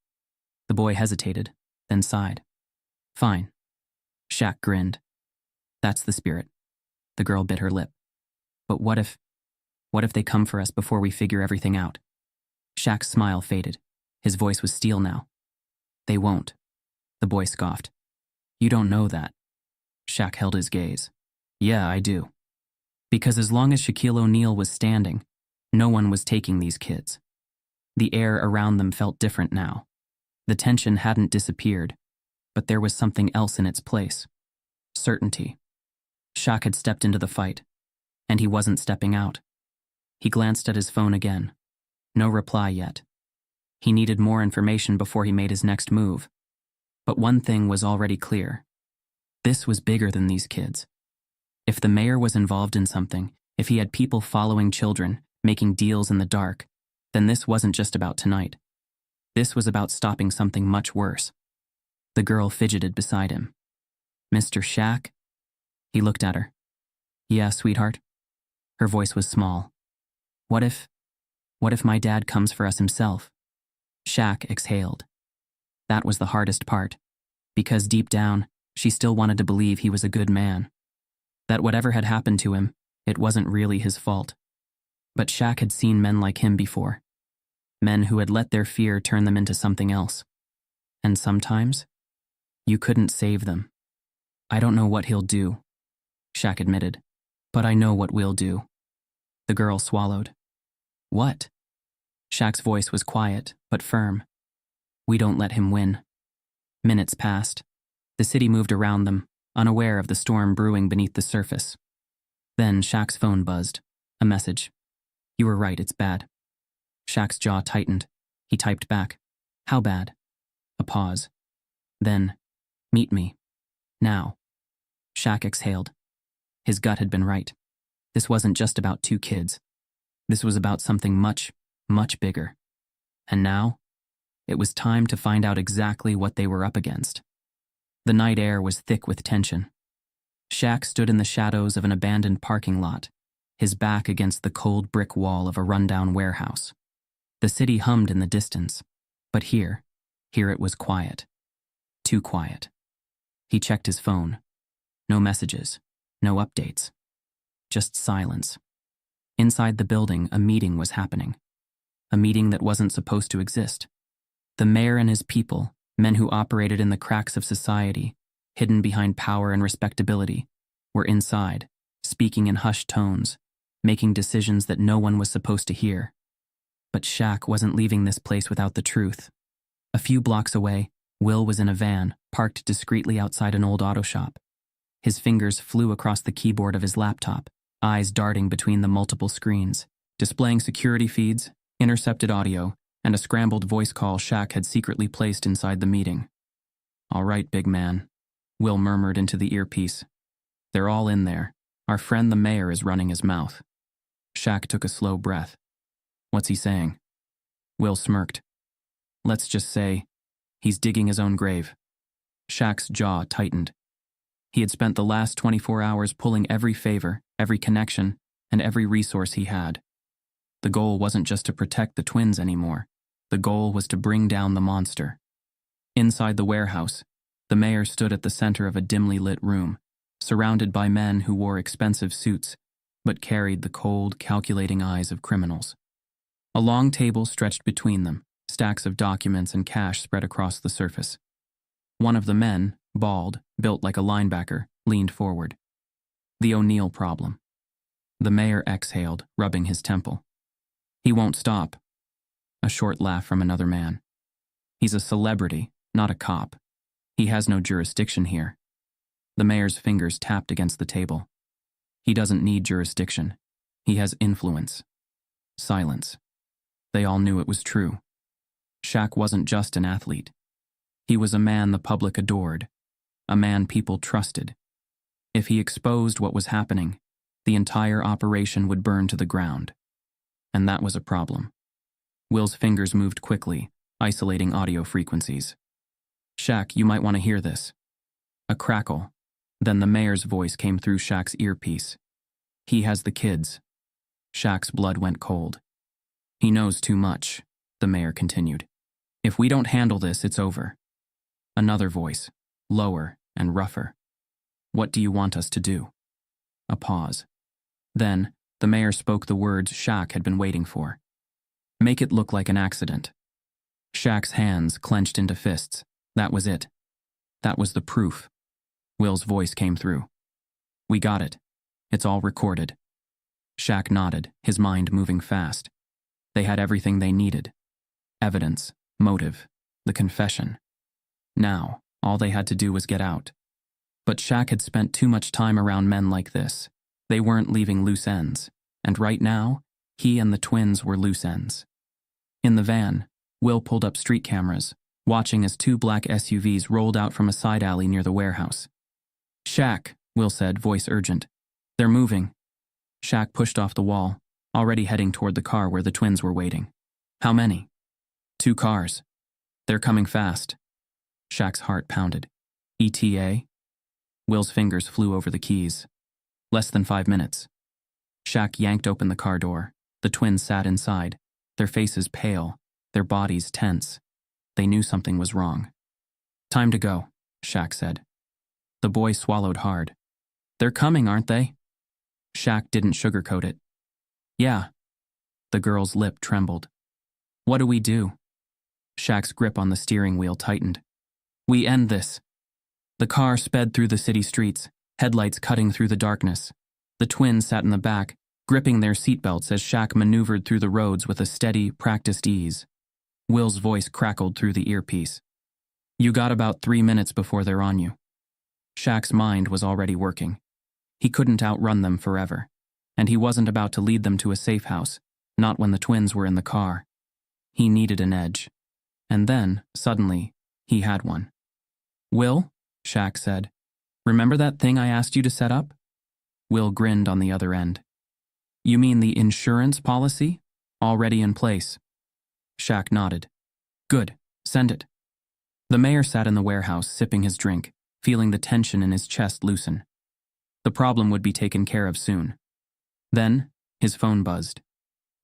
The boy hesitated, then sighed. "Fine." Shaq grinned. "That's the spirit." The girl bit her lip. "But what if they come for us before we figure everything out?" Shaq's smile faded. His voice was steel now. "They won't." The boy scoffed. "You don't know that." Shaq held his gaze. "Yeah, I do. Because as long as Shaquille O'Neal was standing, no one was taking these kids." The air around them felt different now. The tension hadn't disappeared, but there was something else in its place. Certainty. Shaq had stepped into the fight, and he wasn't stepping out. He glanced at his phone again. No reply yet. He needed more information before he made his next move. But one thing was already clear. This was bigger than these kids. If the mayor was involved in something, if he had people following children, making deals in the dark, then this wasn't just about tonight. This was about stopping something much worse. The girl fidgeted beside him. "Mr. Shaq?" He looked at her. "Yeah, sweetheart?" Her voice was small. What if my dad comes for us himself?" Shaq exhaled. That was the hardest part, because deep down, she still wanted to believe he was a good man. That whatever had happened to him, it wasn't really his fault. But Shaq had seen men like him before. Men who had let their fear turn them into something else. And sometimes, you couldn't save them. "I don't know what he'll do," Shaq admitted, "but I know what we'll do." The girl swallowed. "What?" Shaq's voice was quiet, but firm. "We don't let him win." Minutes passed. The city moved around them, unaware of the storm brewing beneath the surface. Then Shaq's phone buzzed. A message. "You were right, it's bad." Shaq's jaw tightened. He typed back. "How bad?" A pause. Then, "Meet me. Now." Shaq exhaled. His gut had been right. This wasn't just about two kids. This was about something much, much bigger. And now, it was time to find out exactly what they were up against. The night air was thick with tension. Shaq stood in the shadows of an abandoned parking lot, his back against the cold brick wall of a rundown warehouse. The city hummed in the distance, but here it was quiet. Too quiet. He checked his phone. No messages, no updates. Just silence. Inside the building, a meeting was happening. A meeting that wasn't supposed to exist. The mayor and his people, men who operated in the cracks of society, hidden behind power and respectability, were inside, speaking in hushed tones, making decisions that no one was supposed to hear. But Shaq wasn't leaving this place without the truth. A few blocks away, Will was in a van, parked discreetly outside an old auto shop. His fingers flew across the keyboard of his laptop, eyes darting between the multiple screens, displaying security feeds, intercepted audio, and a scrambled voice call Shaq had secretly placed inside the meeting. All right, big man, Will murmured into the earpiece. They're all in there. Our friend the mayor is running his mouth. Shaq took a slow breath. What's he saying? Will smirked. Let's just say, he's digging his own grave. Shaq's jaw tightened. He had spent the last 24 hours pulling every favor, every connection, and every resource he had. The goal wasn't just to protect the twins anymore. The goal was to bring down the monster. Inside the warehouse, the mayor stood at the center of a dimly lit room, surrounded by men who wore expensive suits, but carried the cold, calculating eyes of criminals. A long table stretched between them, stacks of documents and cash spread across the surface. One of the men, bald, built like a linebacker, leaned forward. The O'Neill problem. The mayor exhaled, rubbing his temple. He won't stop. A short laugh from another man. He's a celebrity, not a cop. He has no jurisdiction here. The mayor's fingers tapped against the table. He doesn't need jurisdiction. He has influence. Silence. They all knew it was true. Shaq wasn't just an athlete. He was a man the public adored, a man people trusted. If he exposed what was happening, the entire operation would burn to the ground. And that was a problem. Will's fingers moved quickly, isolating audio frequencies. Shaq, you might want to hear this. A crackle. Then the mayor's voice came through Shaq's earpiece. He has the kids. Shaq's blood went cold. He knows too much, the mayor continued. If we don't handle this, it's over. Another voice, lower and rougher. What do you want us to do? A pause. Then, the mayor spoke the words Shaq had been waiting for. Make it look like an accident. Shaq's hands clenched into fists. That was it. That was the proof. Will's voice came through. We got it. It's all recorded. Shaq nodded, his mind moving fast. They had everything they needed. Evidence, motive, the confession. Now, all they had to do was get out. But Shaq had spent too much time around men like this. They weren't leaving loose ends. And right now, he and the twins were loose ends. In the van, Will pulled up street cameras, watching as two black SUVs rolled out from a side alley near the warehouse. Shaq, Will said, voice urgent. They're moving. Shaq pushed off the wall, already heading toward the car where the twins were waiting. How many? 2 cars. They're coming fast. Shaq's heart pounded. ETA? Will's fingers flew over the keys. Less than 5 minutes. Shaq yanked open the car door. The twins sat inside, their faces pale, their bodies tense. They knew something was wrong. Time to go, Shaq said. The boy swallowed hard. They're coming, aren't they? Shaq didn't sugarcoat it. Yeah. The girl's lip trembled. What do we do? Shaq's grip on the steering wheel tightened. We end this. The car sped through the city streets, headlights cutting through the darkness. The twins sat in the back, gripping their seatbelts as Shaq maneuvered through the roads with a steady, practiced ease. Will's voice crackled through the earpiece. You got about 3 minutes before they're on you. Shaq's mind was already working. He couldn't outrun them forever, and he wasn't about to lead them to a safe house, not when the twins were in the car. He needed an edge. And then, suddenly, he had one. Will, Shaq said, remember that thing I asked you to set up? Will grinned on the other end. You mean the insurance policy? Already in place. Shaq nodded. Good, send it. The mayor sat in the warehouse, sipping his drink, feeling the tension in his chest loosen. The problem would be taken care of soon. Then, his phone buzzed.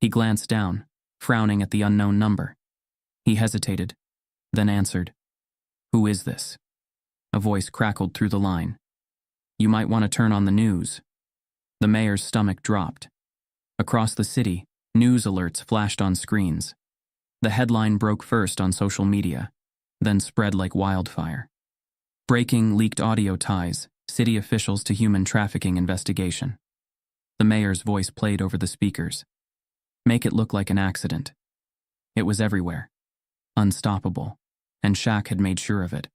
He glanced down, frowning at the unknown number. He hesitated, then answered. Who is this? A voice crackled through the line. You might want to turn on the news. The mayor's stomach dropped. Across the city, news alerts flashed on screens. The headline broke first on social media, then spread like wildfire. Breaking leaked audio ties, city officials to human trafficking investigation. The mayor's voice played over the speakers. Make it look like an accident. It was everywhere. Unstoppable. And Shaq had made sure of it.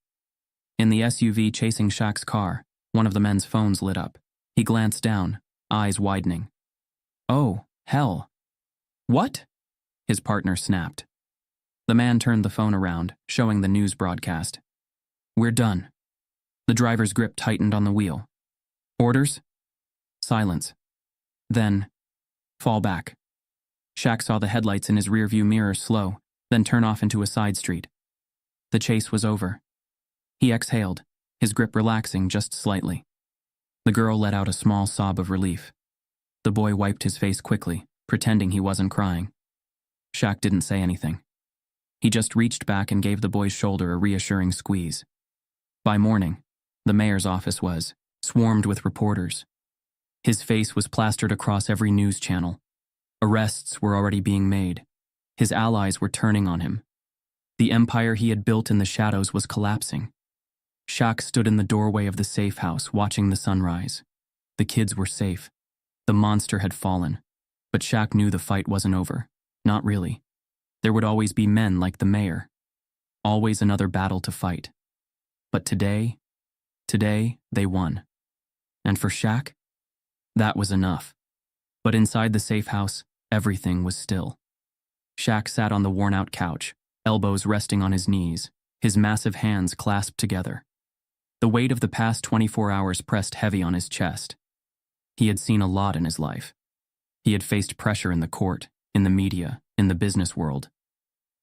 In the SUV chasing Shaq's car, one of the men's phones lit up. He glanced down, eyes widening. Oh, hell. What? His partner snapped. The man turned the phone around, showing the news broadcast. We're done. The driver's grip tightened on the wheel. Orders? Silence. Then, fall back. Shaq saw the headlights in his rearview mirror slow, then turn off into a side street. The chase was over. He exhaled, his grip relaxing just slightly. The girl let out a small sob of relief. The boy wiped his face quickly, pretending he wasn't crying. Shaq didn't say anything. He just reached back and gave the boy's shoulder a reassuring squeeze. By morning, the mayor's office was swarmed with reporters. His face was plastered across every news channel. Arrests were already being made. His allies were turning on him. The empire he had built in the shadows was collapsing. Shaq stood in the doorway of the safe house, watching the sunrise. The kids were safe. The monster had fallen. But Shaq knew the fight wasn't over. Not really. There would always be men like the mayor. Always another battle to fight. But today, they won. And for Shaq, that was enough. But inside the safe house, everything was still. Shaq sat on the worn-out couch, elbows resting on his knees, his massive hands clasped together. The weight of the past 24 hours pressed heavy on his chest. He had seen a lot in his life. He had faced pressure in the court, in the media, in the business world.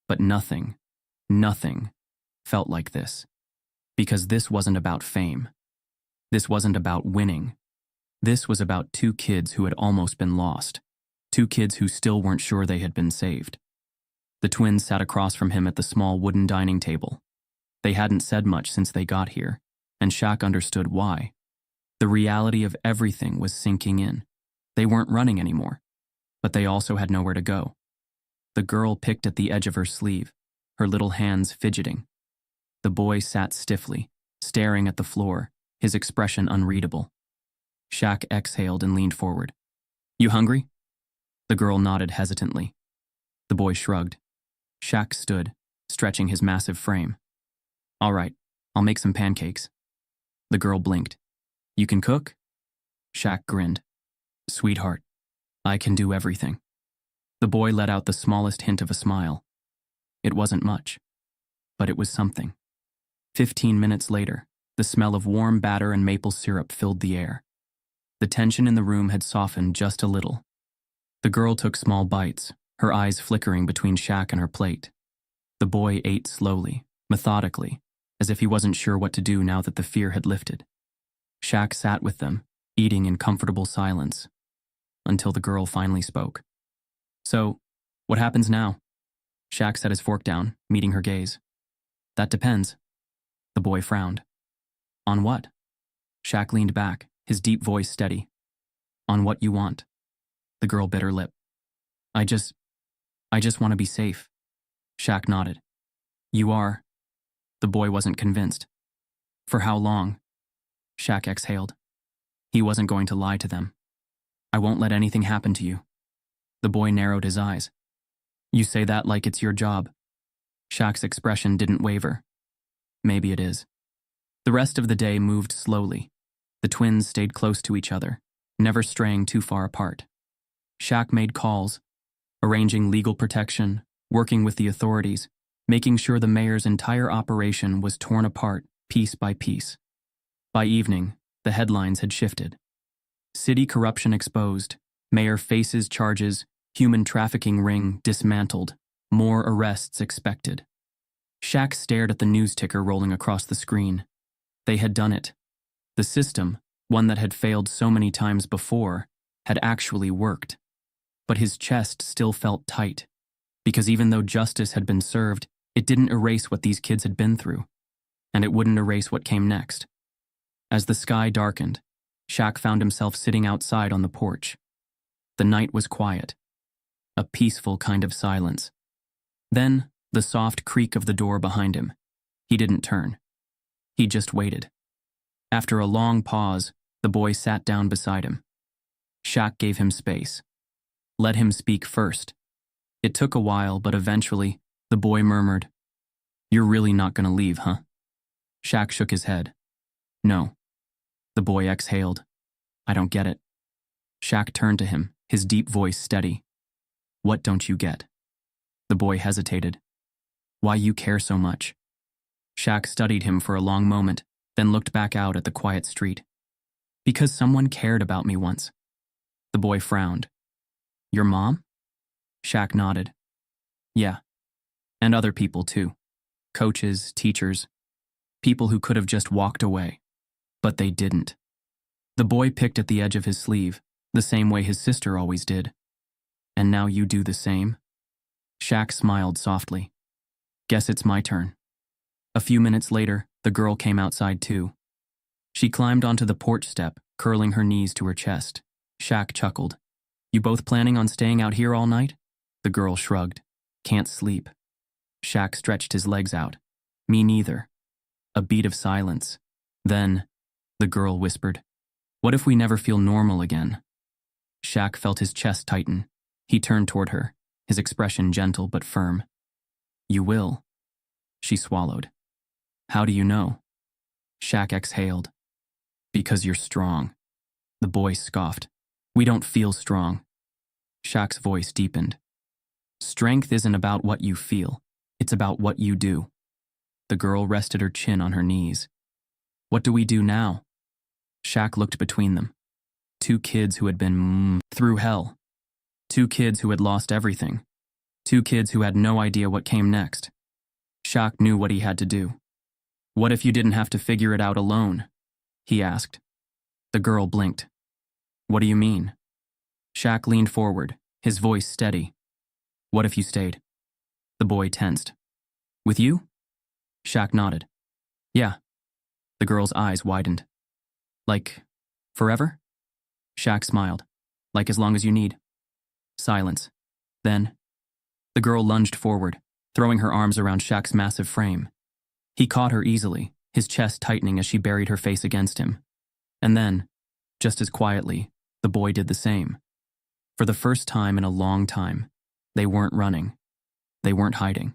But nothing felt like this. Because this wasn't about fame. This wasn't about winning. This was about two kids who had almost been lost. Two kids who still weren't sure they had been saved. The twins sat across from him at the small wooden dining table. They hadn't said much since they got here, and Shaq understood why. The reality of everything was sinking in. They weren't running anymore, but they also had nowhere to go. The girl picked at the edge of her sleeve, her little hands fidgeting. The boy sat stiffly, staring at the floor, his expression unreadable. Shaq exhaled and leaned forward. You hungry? The girl nodded hesitantly. The boy shrugged. Shaq stood, stretching his massive frame. All right, I'll make some pancakes. The girl blinked. You can cook? Shaq grinned. Sweetheart, I can do everything. The boy let out the smallest hint of a smile. It wasn't much, but it was something. 15 minutes later, the smell of warm batter and maple syrup filled the air. The tension in the room had softened just a little. The girl took small bites, her eyes flickering between Shaq and her plate. The boy ate slowly, methodically, as if he wasn't sure what to do now that the fear had lifted. Shaq sat with them, eating in comfortable silence, until the girl finally spoke. So, what happens now? Shaq set his fork down, meeting her gaze. That depends. The boy frowned. On what? Shaq leaned back, his deep voice steady. On what you want. The girl bit her lip. I just want to be safe. Shaq nodded. You are. The boy wasn't convinced. For how long? Shaq exhaled. He wasn't going to lie to them. I won't let anything happen to you. The boy narrowed his eyes. You say that like it's your job. Shaq's expression didn't waver. Maybe it is. The rest of the day moved slowly. The twins stayed close to each other, never straying too far apart. Shaq made calls, arranging legal protection, working with the authorities, making sure the mayor's entire operation was torn apart piece by piece. By evening, the headlines had shifted. City corruption exposed, mayor faces charges, human trafficking ring dismantled, more arrests expected. Shaq stared at the news ticker rolling across the screen. They had done it. The system, one that had failed so many times before, had actually worked. But his chest still felt tight, because even though justice had been served, it didn't erase what these kids had been through, and it wouldn't erase what came next. As the sky darkened, Shaq found himself sitting outside on the porch. The night was quiet, a peaceful kind of silence. Then, the soft creak of the door behind him. He didn't turn. He just waited. After a long pause, the boy sat down beside him. Shaq gave him space. Let him speak first. It took a while, but eventually, the boy murmured, You're really not gonna leave, huh? Shaq shook his head. No. The boy exhaled. I don't get it. Shaq turned to him, his deep voice steady. What don't you get? The boy hesitated. Why you care so much? Shaq studied him for a long moment, then looked back out at the quiet street. Because someone cared about me once. The boy frowned. Your mom? Shaq nodded. Yeah. And other people too. Coaches, teachers, people who could have just walked away. But they didn't. The boy picked at the edge of his sleeve, the same way his sister always did. And now you do the same? Shaq smiled softly. Guess it's my turn. A few minutes later, the girl came outside too. She climbed onto the porch step, curling her knees to her chest. Shaq chuckled. You both planning on staying out here all night? The girl shrugged. Can't sleep. Shaq stretched his legs out. Me neither. A beat of silence. Then, the girl whispered, what if we never feel normal again? Shaq felt his chest tighten. He turned toward her, his expression gentle but firm. You will. She swallowed. How do you know? Shaq exhaled. Because you're strong. The boy scoffed. We don't feel strong. Shaq's voice deepened. Strength isn't about what you feel. It's about what you do. The girl rested her chin on her knees. What do we do now? Shaq looked between them. Two kids who had been through hell. Two kids who had lost everything. Two kids who had no idea what came next. Shaq knew what he had to do. What if you didn't have to figure it out alone? He asked. The girl blinked. What do you mean? Shaq leaned forward, his voice steady. What if you stayed? The boy tensed. With you? Shaq nodded. Yeah. The girl's eyes widened. Like, forever? Shaq smiled. Like as long as you need. Silence. Then, the girl lunged forward, throwing her arms around Shaq's massive frame. He caught her easily, his chest tightening as she buried her face against him. And then, just as quietly, the boy did the same. For the first time in a long time, they weren't running. They weren't hiding.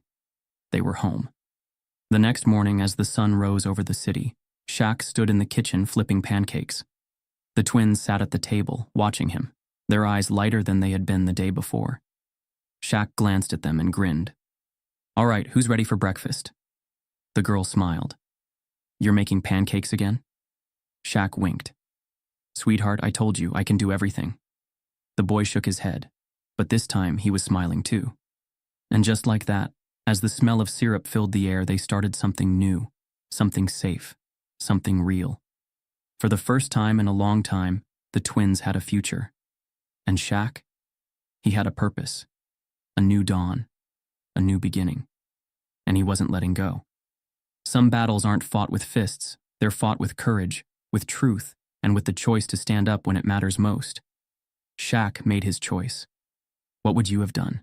They were home. The next morning, as the sun rose over the city, Shaq stood in the kitchen flipping pancakes. The twins sat at the table, watching him, their eyes lighter than they had been the day before. Shaq glanced at them and grinned. All right, who's ready for breakfast? The girl smiled. You're making pancakes again? Shaq winked. Sweetheart, I told you I can do everything. The boy shook his head, but this time he was smiling too. And just like that, as the smell of syrup filled the air, they started something new, something safe, something real. For the first time in a long time, the twins had a future. And Shaq? He had a purpose, a new dawn, a new beginning. And he wasn't letting go. Some battles aren't fought with fists, they're fought with courage, with truth, and with the choice to stand up when it matters most. Shaq made his choice. What would you have done?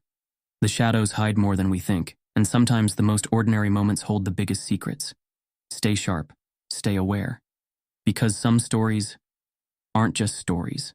The shadows hide more than we think, and sometimes the most ordinary moments hold the biggest secrets. Stay sharp, stay aware. Because some stories aren't just stories.